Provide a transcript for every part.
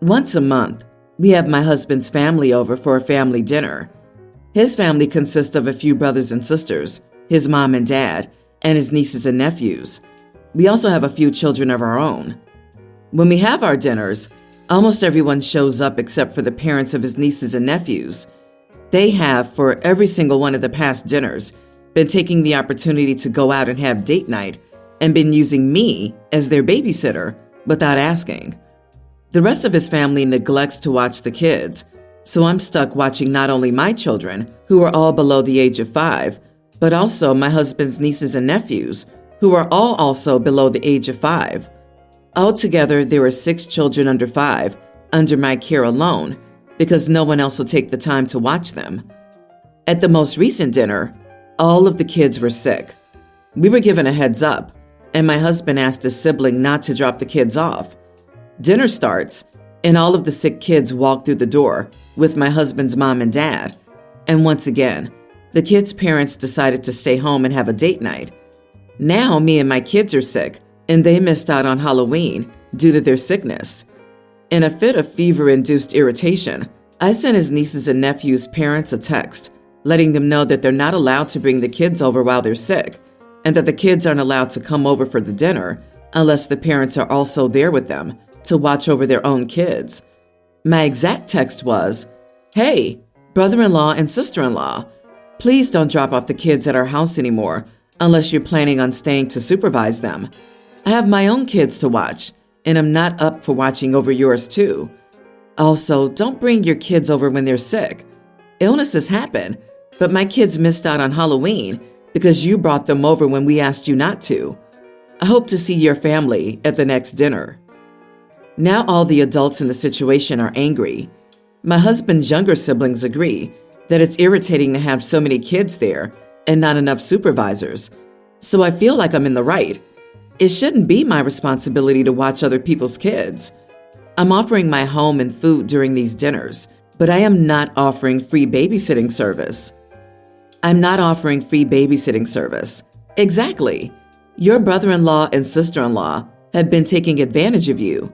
Once a month, we have my husband's family over for a family dinner. His family consists of a few brothers and sisters, his mom and dad, and his nieces and nephews. We also have a few children of our own. When we have our dinners, almost everyone shows up except for the parents of his nieces and nephews. They have, for every single one of the past dinners, been taking the opportunity to go out and have date night and been using me as their babysitter without asking. The rest of his family neglects to watch the kids, so I'm stuck watching not only my children, who are all below the age of 5, but also my husband's nieces and nephews, who are all also below the age of 5. Altogether, there are 6 children under 5 under my care alone because no one else will take the time to watch them. At the most recent dinner, all of the kids were sick. We were given a heads up, and my husband asked his sibling not to drop the kids off. Dinner starts, and all of the sick kids walk through the door with my husband's mom and dad. And once again, the kids' parents decided to stay home and have a date night. Now me and my kids are sick, and they missed out on Halloween due to their sickness. In a fit of fever-induced irritation, I sent his nieces and nephews' parents a text, letting them know that they're not allowed to bring the kids over while they're sick, and that the kids aren't allowed to come over for the dinner unless the parents are also there with them to watch over their own kids. My exact text was, "Hey, brother-in-law and sister-in-law, please don't drop off the kids at our house anymore unless you're planning on staying to supervise them. I have my own kids to watch, and I'm not up for watching over yours too. Also, don't bring your kids over when they're sick. Illnesses happen, but my kids missed out on Halloween because you brought them over when we asked you not to. I hope to see your family at the next dinner." Now all the adults in the situation are angry. My husband's younger siblings agree that it's irritating to have so many kids there and not enough supervisors, so I feel like I'm in the right. It shouldn't be my responsibility to watch other people's kids. I'm offering my home and food during these dinners, but I am not offering free babysitting service. I'm not offering free babysitting service. Exactly. Your brother-in-law and sister-in-law have been taking advantage of you.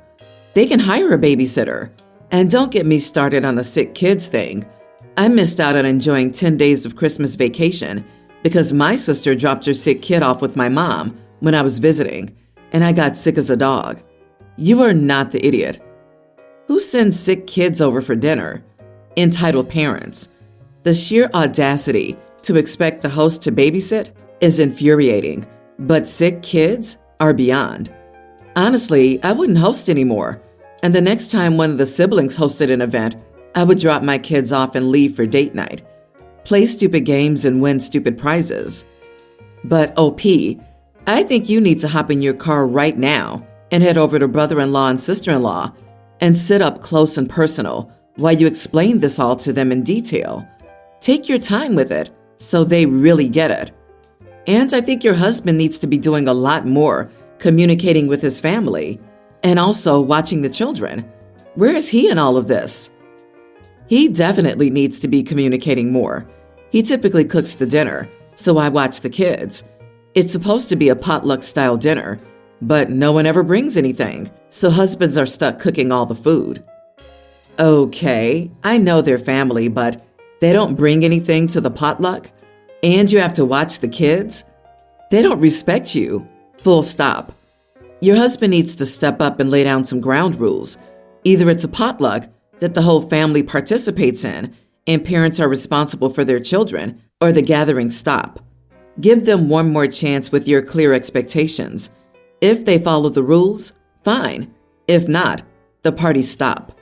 They can hire a babysitter. And don't get me started on the sick kids thing. I missed out on enjoying 10 days of Christmas vacation because my sister dropped her sick kid off with my mom when I was visiting, and I got sick as a dog. You are not the idiot. Who sends sick kids over for dinner? Entitled parents. The sheer audacity to expect the host to babysit is infuriating, but sick kids are beyond. Honestly, I wouldn't host anymore, and the next time one of the siblings hosted an event, I would drop my kids off and leave for date night. Play stupid games and win stupid prizes. But OP, I think you need to hop in your car right now and head over to brother-in-law and sister-in-law and sit up close and personal while you explain this all to them in detail. Take your time with it so they really get it. And I think your husband needs to be doing a lot more communicating with his family and also watching the children. Where is he in all of this? He definitely needs to be communicating more. He typically cooks the dinner, so I watch the kids. It's supposed to be a potluck-style dinner, but no one ever brings anything, so husbands are stuck cooking all the food. Okay, I know they're family, but they don't bring anything to the potluck, and you have to watch the kids? They don't respect you. Full stop. Your husband needs to step up and lay down some ground rules. Either it's a potluck that the whole family participates in and parents are responsible for their children, or the gatherings stop. Give them one more chance with your clear expectations. If they follow the rules, fine. If not, the parties stop.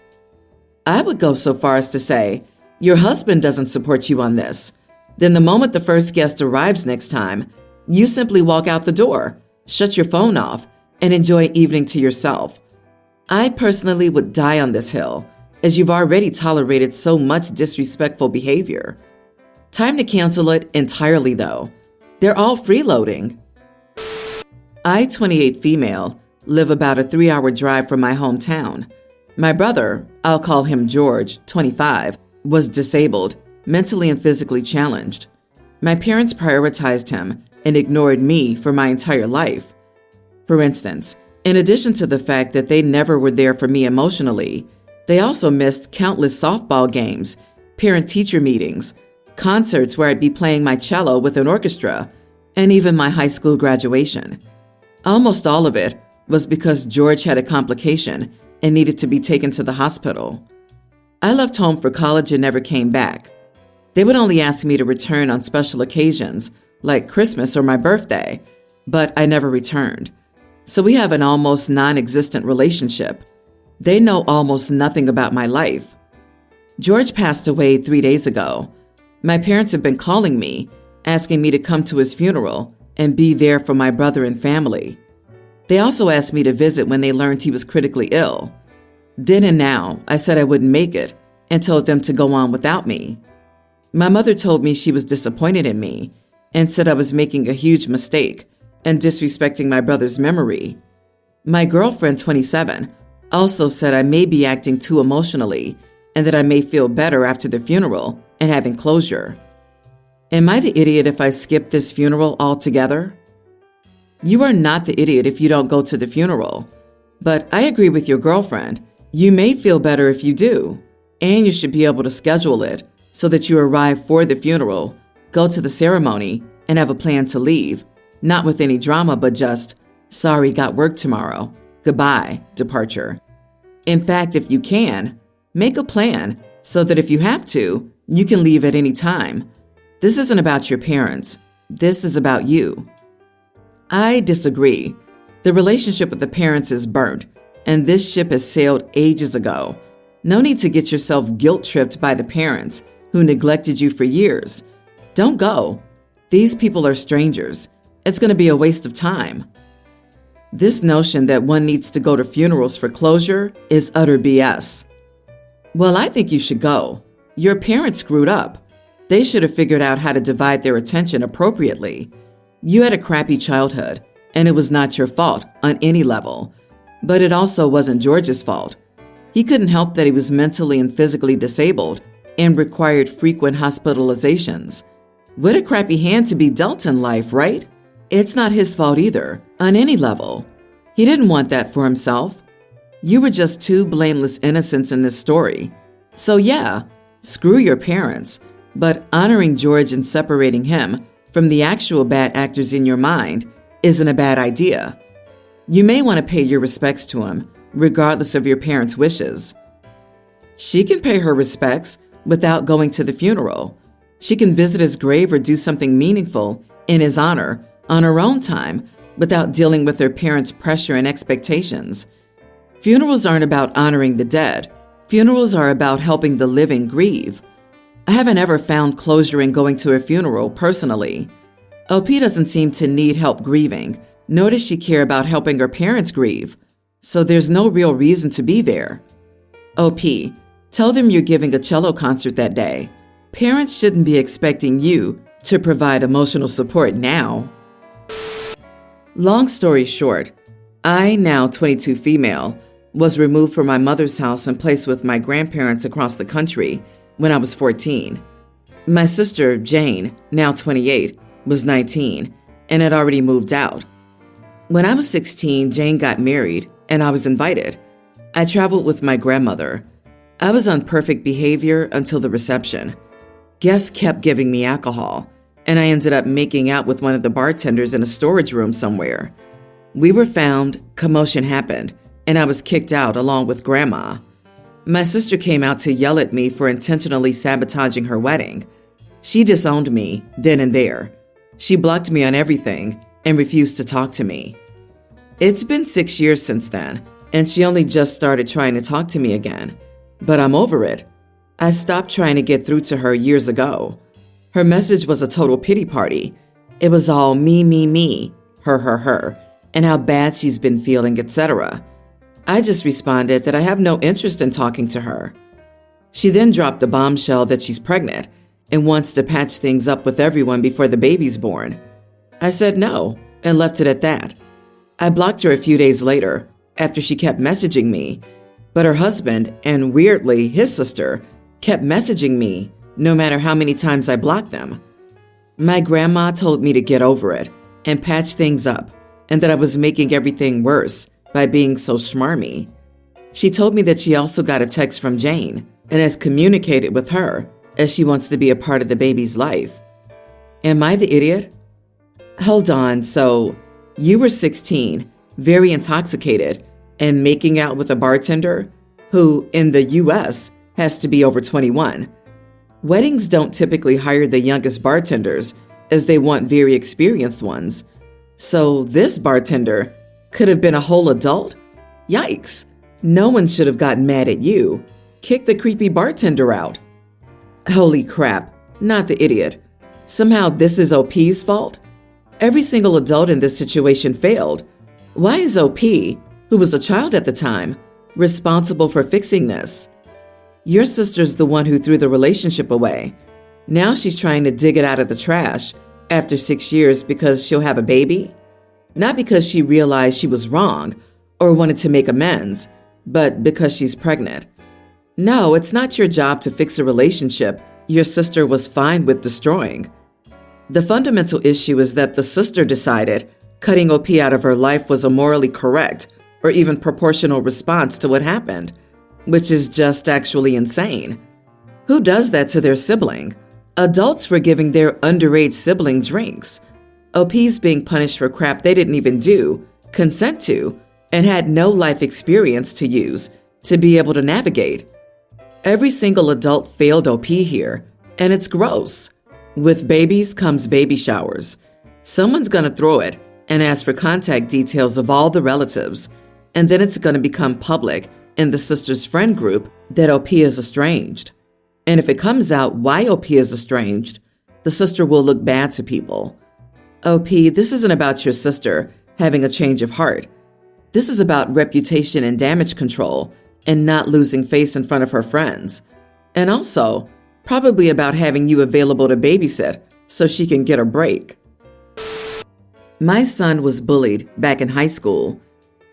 I would go so far as to say, your husband doesn't support you on this. Then the moment the first guest arrives next time, you simply walk out the door, shut your phone off, and enjoy evening to yourself. I personally would die on this hill, as you've already tolerated so much disrespectful behavior. Time to cancel it entirely, though. They're all freeloading. I, 28 female, live about a 3-hour drive from my hometown. My brother, I'll call him George, 25, was disabled, mentally and physically challenged. My parents prioritized him and ignored me for my entire life. For instance, in addition to the fact that they never were there for me emotionally, They also missed countless softball games, parent-teacher meetings, concerts where I'd be playing my cello with an orchestra, and even my high school graduation. Almost all of it was because George had a complication and needed to be taken to the hospital. I left home for college and never came back. They would only ask me to return on special occasions, like Christmas or my birthday, but I never returned. So we have an almost non-existent relationship. They know almost nothing about my life. George passed away 3 days ago. My parents have been calling me, asking me to come to his funeral and be there for my brother and family. They also asked me to visit when they learned he was critically ill. Then and now, I said I wouldn't make it and told them to go on without me. My mother told me she was disappointed in me and said I was making a huge mistake and disrespecting my brother's memory. My girlfriend, 27, also said I may be acting too emotionally and that I may feel better after the funeral and having closure. Am I the idiot if I skip this funeral altogether? You are not the idiot if you don't go to the funeral. But I agree with your girlfriend. You may feel better if you do, and you should be able to schedule it so that you arrive for the funeral, go to the ceremony, and have a plan to leave, not with any drama, but just, sorry, got work tomorrow, goodbye, departure. In fact, if you can, make a plan so that if you have to, you can leave at any time. This isn't about your parents. This is about you. I disagree. The relationship with the parents is burnt, and this ship has sailed ages ago. No need to get yourself guilt-tripped by the parents who neglected you for years. Don't go. These people are strangers. It's going to be a waste of time. This notion that one needs to go to funerals for closure is utter BS. Well, I think you should go. Your parents screwed up. They should have figured out how to divide their attention appropriately. You had a crappy childhood, and it was not your fault on any level. But it also wasn't George's fault. He couldn't help that he was mentally and physically disabled and required frequent hospitalizations. What a crappy hand to be dealt in life, right? It's not his fault either, on any level. He didn't want that for himself. You were just two blameless innocents in this story. So yeah, screw your parents, but honoring George and separating him from the actual bad actors in your mind isn't a bad idea. You may want to pay your respects to him, regardless of your parents' wishes. She can pay her respects without going to the funeral. She can visit his grave or do something meaningful in his honor on her own time without dealing with her parents' pressure and expectations. Funerals aren't about honoring the dead. Funerals are about helping the living grieve. I haven't ever found closure in going to a funeral personally. OP doesn't seem to need help grieving, nor does she care about helping her parents grieve. So there's no real reason to be there. OP, tell them you're giving a cello concert that day. Parents shouldn't be expecting you to provide emotional support now. Long story short, I, now 22 female, was removed from my mother's house and placed with my grandparents across the country when I was 14. My sister, Jane, now 28, was 19 and had already moved out. When I was 16, Jane got married and I was invited. I traveled with my grandmother. I was on perfect behavior until the reception. Guests kept giving me alcohol, and I ended up making out with one of the bartenders in a storage room somewhere. We were found, commotion happened, and I was kicked out along with Grandma. My sister came out to yell at me for intentionally sabotaging her wedding. She disowned me then and there. She blocked me on everything and refused to talk to me. It's been 6 years since then, and she only just started trying to talk to me again. But I'm over it. I stopped trying to get through to her years ago. Her message was a total pity party. It was all me, her, and how bad she's been feeling, etc. I just responded that I have no interest in talking to her. She then dropped the bombshell that she's pregnant and wants to patch things up with everyone before the baby's born. I said no and left it at that. I blocked her a few days later after she kept messaging me, but her husband, and weirdly his sister, kept messaging me no matter how many times I blocked them. My grandma told me to get over it and patch things up, and that I was making everything worse by being so schmarmy. She told me that she also got a text from Jane and has communicated with her as she wants to be a part of the baby's life. Am I the idiot? Hold on, so you were 16, very intoxicated, and making out with a bartender who, in the US, has to be over 21. Weddings don't typically hire the youngest bartenders as they want very experienced ones. So this bartender could have been a whole adult? Yikes! No one should have gotten mad at you. Kick the creepy bartender out. Holy crap, not the idiot. Somehow this is OP's fault? Every single adult in this situation failed. Why is OP, who was a child at the time, responsible for fixing this? Your sister's the one who threw the relationship away. Now she's trying to dig it out of the trash after 6 years because she'll have a baby? Not because she realized she was wrong or wanted to make amends, but because she's pregnant. No, it's not your job to fix a relationship your sister was fine with destroying. The fundamental issue is that the sister decided cutting OP out of her life was a morally correct or even proportional response to what happened, which is just actually insane. Who does that to their sibling? Adults were giving their underage sibling drinks. OP's being punished for crap they didn't even do, consent to, and had no life experience to use to be able to navigate. Every single adult failed OP here, and it's gross. With babies comes baby showers. Someone's gonna throw it and ask for contact details of all the relatives, and then it's gonna become public in the sister's friend group that OP is estranged. And if it comes out why OP is estranged, the sister will look bad to people. OP, this isn't about your sister having a change of heart. This is about reputation and damage control and not losing face in front of her friends. And also, probably about having you available to babysit so she can get a break. My son was bullied back in high school.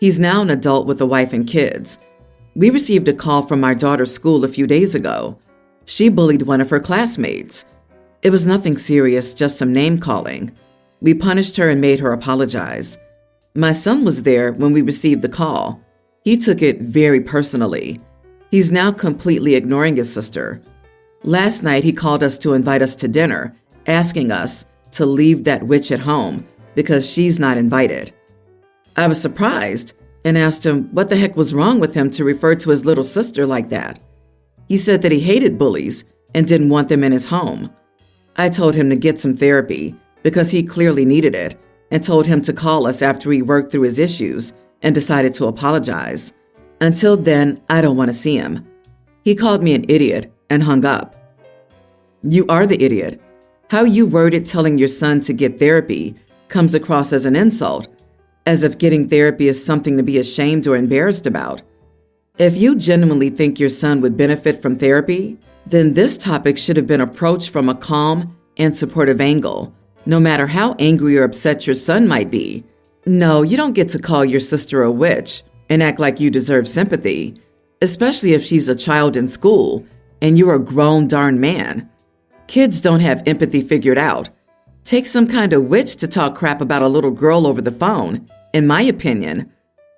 He's now an adult with a wife and kids. We received a call from our daughter's school a few days ago. She bullied one of her classmates. It was nothing serious, just some name calling. We punished her and made her apologize. My son was there when we received the call. He took it very personally. He's now completely ignoring his sister. Last night, he called us to invite us to dinner, asking us to leave that witch at home because she's not invited. I was surprised and asked him what the heck was wrong with him to refer to his little sister like that. He said that he hated bullies and didn't want them in his home. I told him to get some therapy because he clearly needed it and told him to call us after he worked through his issues and decided to apologize. Until then, I don't want to see him. He called me an idiot and hung up. You are the idiot. How you worded telling your son to get therapy comes across as an insult, as if getting therapy is something to be ashamed or embarrassed about. If you genuinely think your son would benefit from therapy, then this topic should have been approached from a calm and supportive angle, no matter how angry or upset your son might be. No, you don't get to call your sister a witch and act like you deserve sympathy, especially if she's a child in school and you're a grown darn man. Kids don't have empathy figured out. Take some kind of witch to talk crap about a little girl over the phone, in my opinion.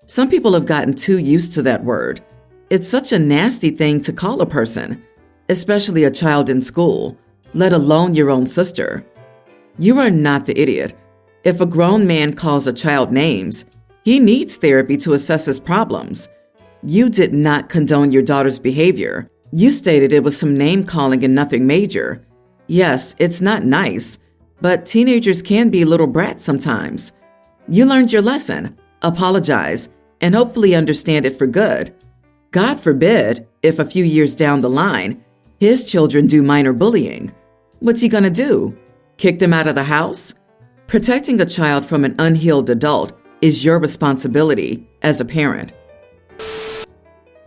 Some people have gotten too used to that word. It's such a nasty thing to call a person, especially a child in school, let alone your own sister. You are not the idiot. If a grown man calls a child names, he needs therapy to assess his problems. You did not condone your daughter's behavior. You stated it was some name calling and nothing major. Yes, it's not nice, but teenagers can be little brats sometimes. You learned your lesson, apologize, and hopefully understand it for good. God forbid, if a few years down the line, his children do minor bullying. What's he gonna do? Kick them out of the house? Protecting a child from an unhealed adult is your responsibility as a parent.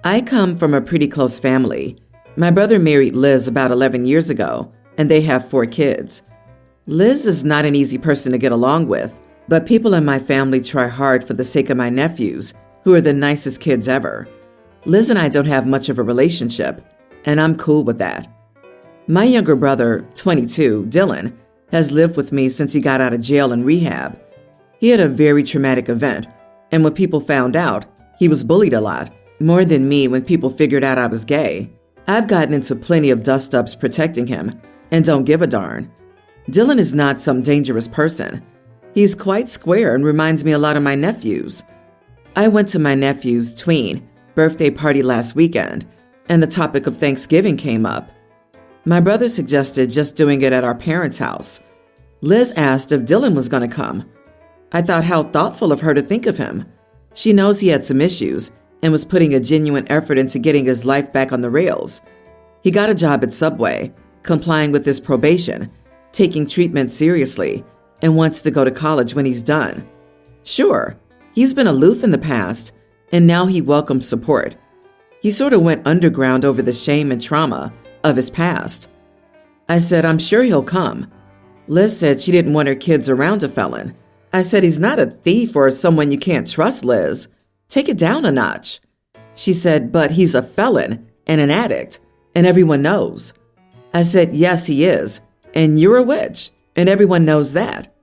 I come from a pretty close family. My brother married Liz about 11 years ago, and they have 4 kids. Liz is not an easy person to get along with, but people in my family try hard for the sake of my nephews, who are the nicest kids ever. Liz and I don't have much of a relationship, and I'm cool with that. My younger brother, 22, Dylan, has lived with me since he got out of jail and rehab. He had a very traumatic event, and when people found out, he was bullied a lot, more than me when people figured out I was gay. I've gotten into plenty of dust-ups protecting him and don't give a darn. Dylan is not some dangerous person. He's quite square and reminds me a lot of my nephews. I went to my nephew's tween birthday party last weekend, and the topic of Thanksgiving came up. My brother suggested just doing it at our parents' house. Liz asked if Dylan was going to come. I thought how thoughtful of her to think of him. She knows he had some issues and was putting a genuine effort into getting his life back on the rails. He got a job at Subway, complying with his probation, taking treatment seriously, and wants to go to college when he's done. Sure, he's been aloof in the past, and now he welcomes support. He sort of went underground over the shame and trauma of his past. I said, I'm sure he'll come. Liz said she didn't want her kids around a felon. I said, he's not a thief or someone you can't trust, Liz. Take it down a notch. She said, but he's a felon and an addict, and everyone knows. I said, yes, he is, and you're a witch, and everyone knows that.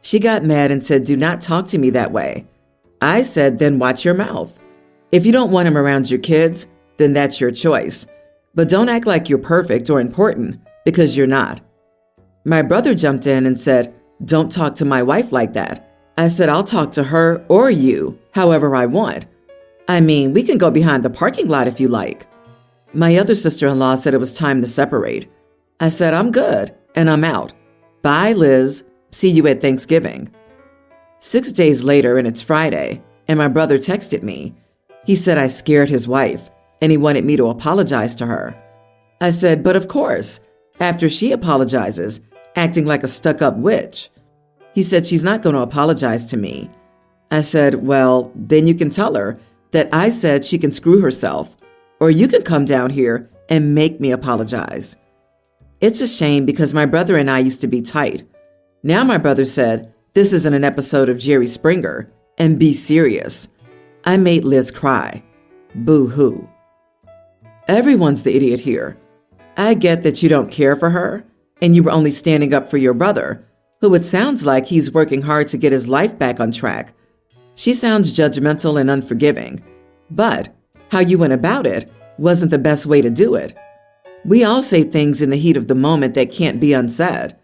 She got mad and said, do not talk to me that way. I said, then watch your mouth. If you don't want him around your kids, then that's your choice. But don't act like you're perfect or important, because you're not. My brother jumped in and said, don't talk to my wife like that. I said, I'll talk to her or you, however I want. I mean, we can go behind the parking lot if you like. My other sister-in-law said it was time to separate. I said, I'm good, and I'm out. Bye, Liz. See you at Thanksgiving. 6 days later, and it's Friday, and my brother texted me. He said I scared his wife, and he wanted me to apologize to her. I said, but of course, after she apologizes, acting like a stuck-up witch. He said she's not going to apologize to me. I said, well, then you can tell her that I said she can screw herself, or you can come down here and make me apologize. It's a shame because my brother and I used to be tight. Now my brother said, this isn't an episode of Jerry Springer, and be serious. I made Liz cry. Boo-hoo. Everyone's the idiot here. I get that you don't care for her, and you were only standing up for your brother, who it sounds like he's working hard to get his life back on track. She sounds judgmental and unforgiving, but how you went about it wasn't the best way to do it. We all say things in the heat of the moment that can't be unsaid.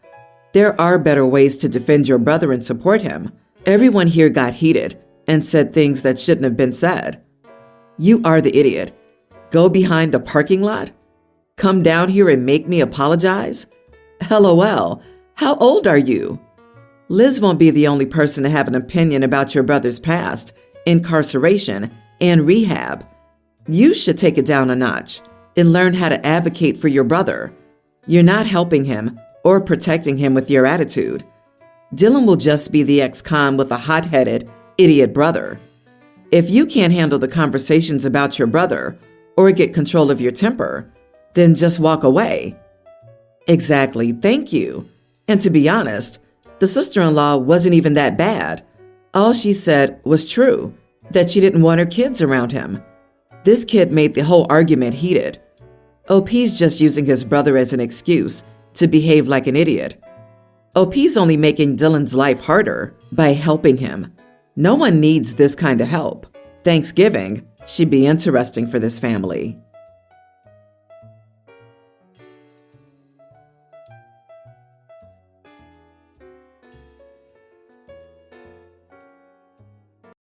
There are better ways to defend your brother and support him. Everyone here got heated and said things that shouldn't have been said. You are the idiot. Go behind the parking lot? Come down here and make me apologize? LOL, how old are you? Liz won't be the only person to have an opinion about your brother's past, incarceration, and rehab. You should take it down a notch and learn how to advocate for your brother. You're not helping him or protecting him with your attitude. Dylan will just be the ex-con with a hot-headed, idiot brother. If you can't handle the conversations about your brother or get control of your temper, then just walk away. Exactly, thank you. And to be honest, the sister-in-law wasn't even that bad. All she said was true, that she didn't want her kids around him. This kid made the whole argument heated. OP's just using his brother as an excuse to behave like an idiot. OP's only making Dylan's life harder by helping him. No one needs this kind of help. Thanksgiving should be interesting for this family.